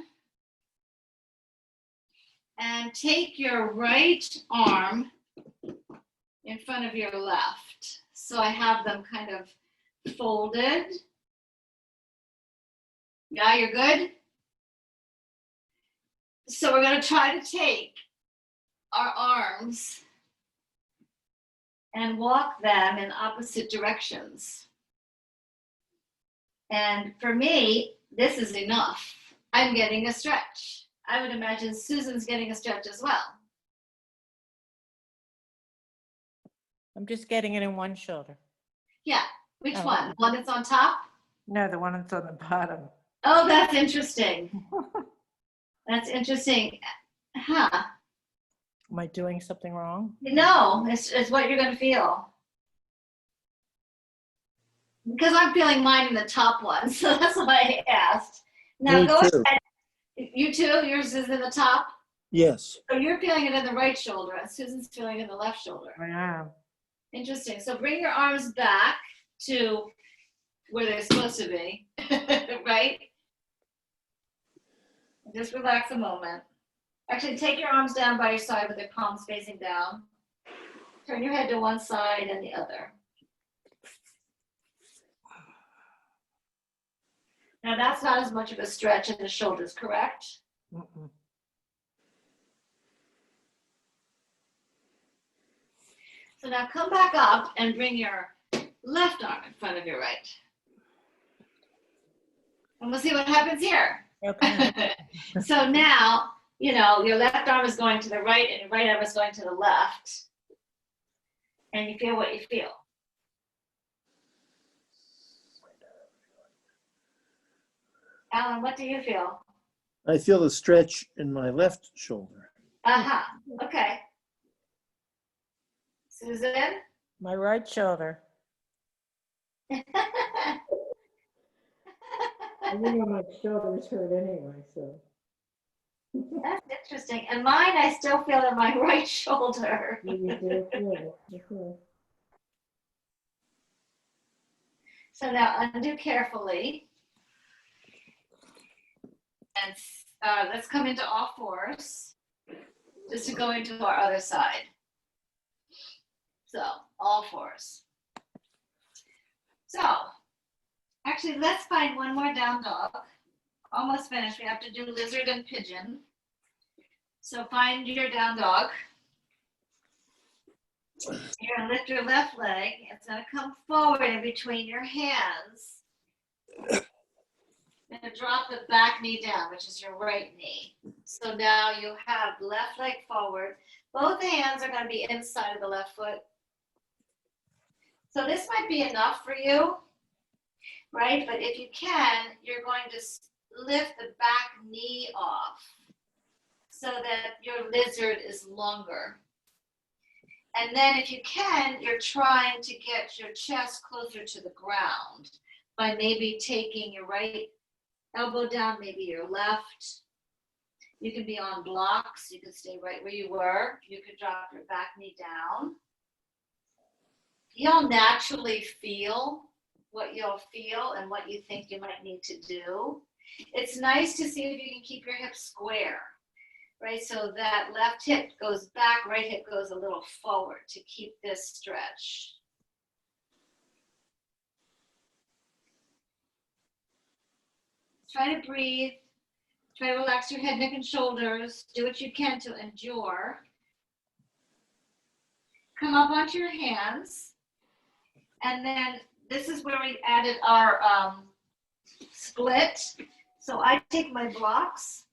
And take your right arm in front of your left. So I have them kind of folded. Yeah, you're good? So we're going to try to take our arms and walk them in opposite directions. And for me, this is enough. I'm getting a stretch. I would imagine Susan's getting a stretch as well. I'm just getting it in one shoulder. Yeah, which Oh. one? One that's on top? No, the one that's on the bottom. Oh, that's interesting. That's interesting. Huh. Am I doing something wrong? No, it's what you're going to feel. Because I'm feeling mine in the top one, so that's why I asked. Now Me go too. ahead. You too? Yours is in the top? Yes. So you're feeling it in the right shoulder, and Susan's feeling it in the left shoulder. I am. Interesting. So bring your arms back to where they're supposed to be, right? Just relax a moment. Actually, take your arms down by your side with your palms facing down. Turn your head to one side and the other. Now that's not as much of a stretch in the shoulders, correct? Mm-mm. So now come back up and bring your left arm in front of your right. And we'll see what happens here. Okay. So now your left arm is going to the right and your right arm is going to the left. And you feel what you feel. Alan, what do you feel? I feel the stretch in my left shoulder. Uh-huh, okay. Susan? My right shoulder. I know my shoulders hurt anyway, so. That's interesting. And mine, I still feel in my right shoulder. So now undo carefully. And let's come into all fours, just to go into our other side. So, all fours. So, actually, let's find one more down dog. Almost finished. We have to do lizard and pigeon. So find your down dog. You're gonna lift your left leg. It's gonna come forward in between your hands. You're gonna drop the back knee down, which is your right knee. So now you have left leg forward. Both hands are gonna be inside of the left foot. So this might be enough for you, right? But if you can, you're going to lift the back knee off so that your lizard is longer. And then if you can, you're trying to get your chest closer to the ground by maybe taking your right elbow down, maybe your left. You can be on blocks. You can stay right where you were. You could drop your back knee down. You'll naturally feel what you'll feel and what you think you might need to do. It's nice to see if you can keep your hips square, right? So that left hip goes back, right hip goes a little forward to keep this stretch. Try to breathe. Try to relax your head, neck, and shoulders. Do what you can to endure. Come up onto your hands. And then this is where we added our split. So I take my blocks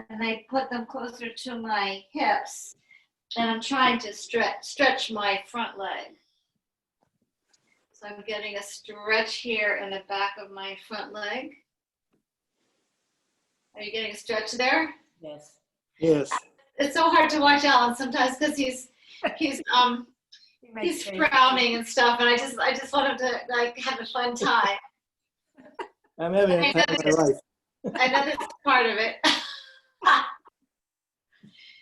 and I put them closer to my hips. And I'm trying to stretch my front leg. So I'm getting a stretch here in the back of my front leg. Are you getting a stretch there? Yes. Yes. It's so hard to watch Alan sometimes because he's frowning and stuff, and I just want him to like have a fun time. I'm having a time of my life. I know this is part of it. All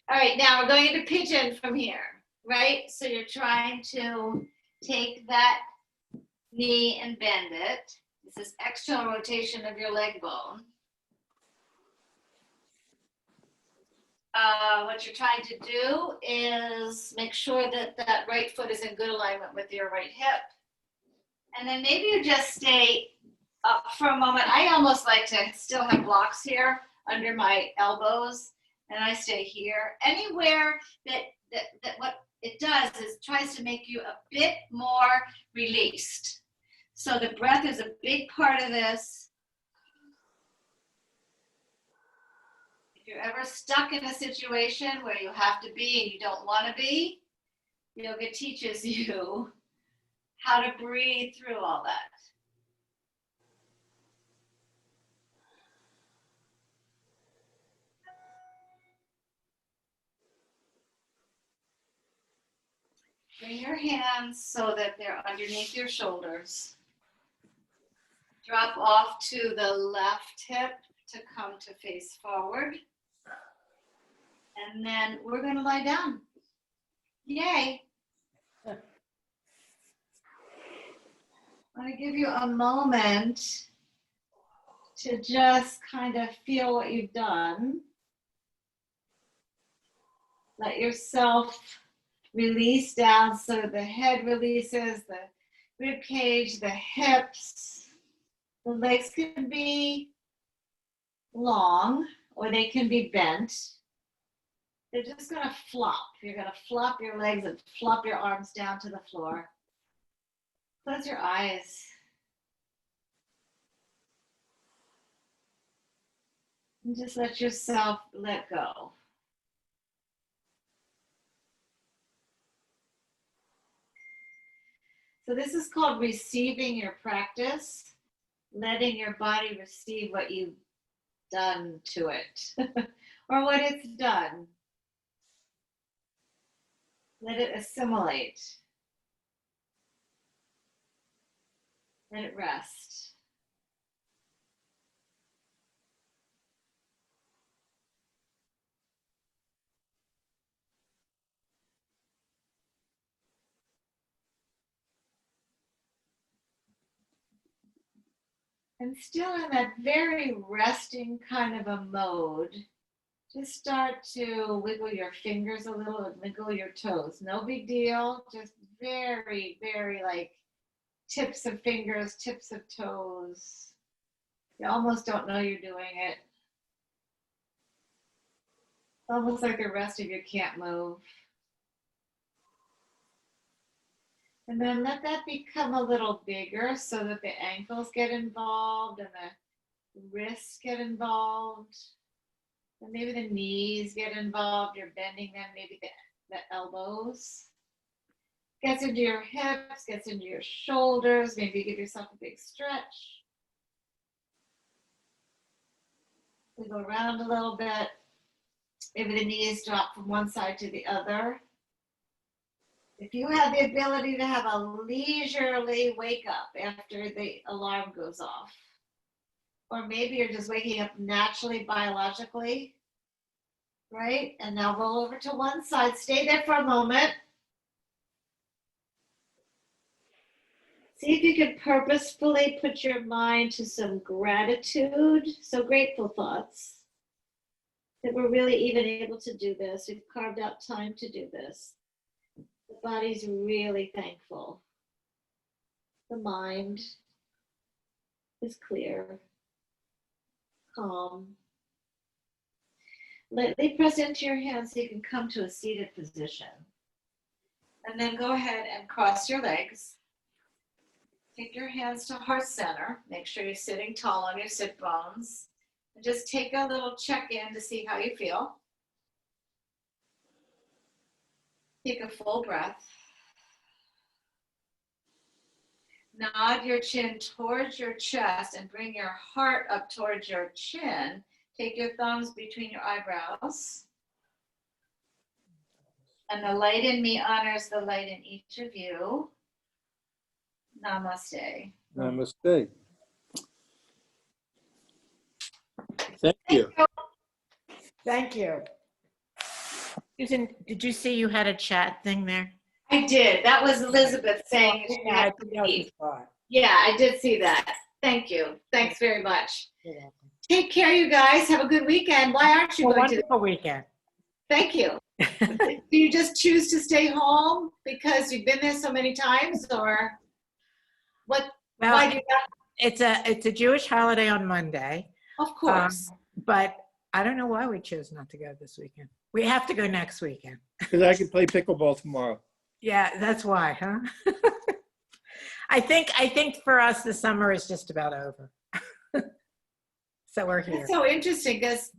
right, now we're going into pigeon from here, right? So you're trying to take that knee and bend it. This is external rotation of your leg bone. What you're trying to do is make sure that that right foot is in good alignment with your right hip. And then maybe you just stay up for a moment. I almost like to still have blocks here under my elbows, and I stay here. Anywhere that what it does is tries to make you a bit more released. So the breath is a big part of this. If you're ever stuck in a situation where you have to be and you don't want to be, yoga teaches you how to breathe through all that. Bring your hands so that they're underneath your shoulders. Drop off to the left hip to come to face forward. And then we're going to lie down. Yay. I'm going to give you a moment to just kind of feel what you've done. Let yourself release down so the head releases, the rib cage, the hips. The legs can be long or they can be bent. They're just going to flop. You're going to flop your legs and flop your arms down to the floor. Close your eyes. And just let yourself let go. So this is called receiving your practice, letting your body receive what you've done to it or what it's done. Let it assimilate. Let it rest. And still in that very resting kind of a mode, just start to wiggle your fingers a little and wiggle your toes. No big deal, just very, very like tips of fingers, tips of toes. You almost don't know you're doing it. Almost like the rest of you can't move. And then let that become a little bigger so that the ankles get involved and the wrists get involved. And maybe the knees get involved. You're bending them, maybe the elbows. Gets into your hips, gets into your shoulders. Maybe give yourself a big stretch. We go around a little bit. Maybe the knees drop from one side to the other. If you have the ability to have a leisurely wake up after the alarm goes off, or maybe you're just waking up naturally biologically, right? And now roll over to one side. Stay there for a moment. See if you can purposefully put your mind to some gratitude, so grateful thoughts that we're really even able to do this. We've carved out time to do this. The body's really thankful. The mind is clear, calm. Lightly press into your hands so you can come to a seated position. And then go ahead and cross your legs. Take your hands to heart center. Make sure you're sitting tall on your sit bones. And just take a little check-in to see how you feel. Take a full breath. Nod your chin towards your chest and bring your heart up towards your chin. Take your thumbs between your eyebrows. And the light in me honors the light in each of you. Namaste. Namaste. Thank you. Thank you. Susan, did you see you had a chat thing there? I did. That was Elizabeth saying. Yeah, I think that was fine. Yeah, I did see that. Thank you. Thanks very much. You're welcome. Take care, you guys. Have a good weekend. Why aren't you A going to? wonderful weekend. Thank you. Do you just choose to stay home because you've been there so many times, or what? Why do Well, you? it's a Jewish holiday on Monday, Of course. but I don't know why we chose not to go this weekend. We have to go next weekend. Because I can play pickleball tomorrow. Yeah, that's why, huh? I think for us the summer is just about over. So we're here. It's so interesting because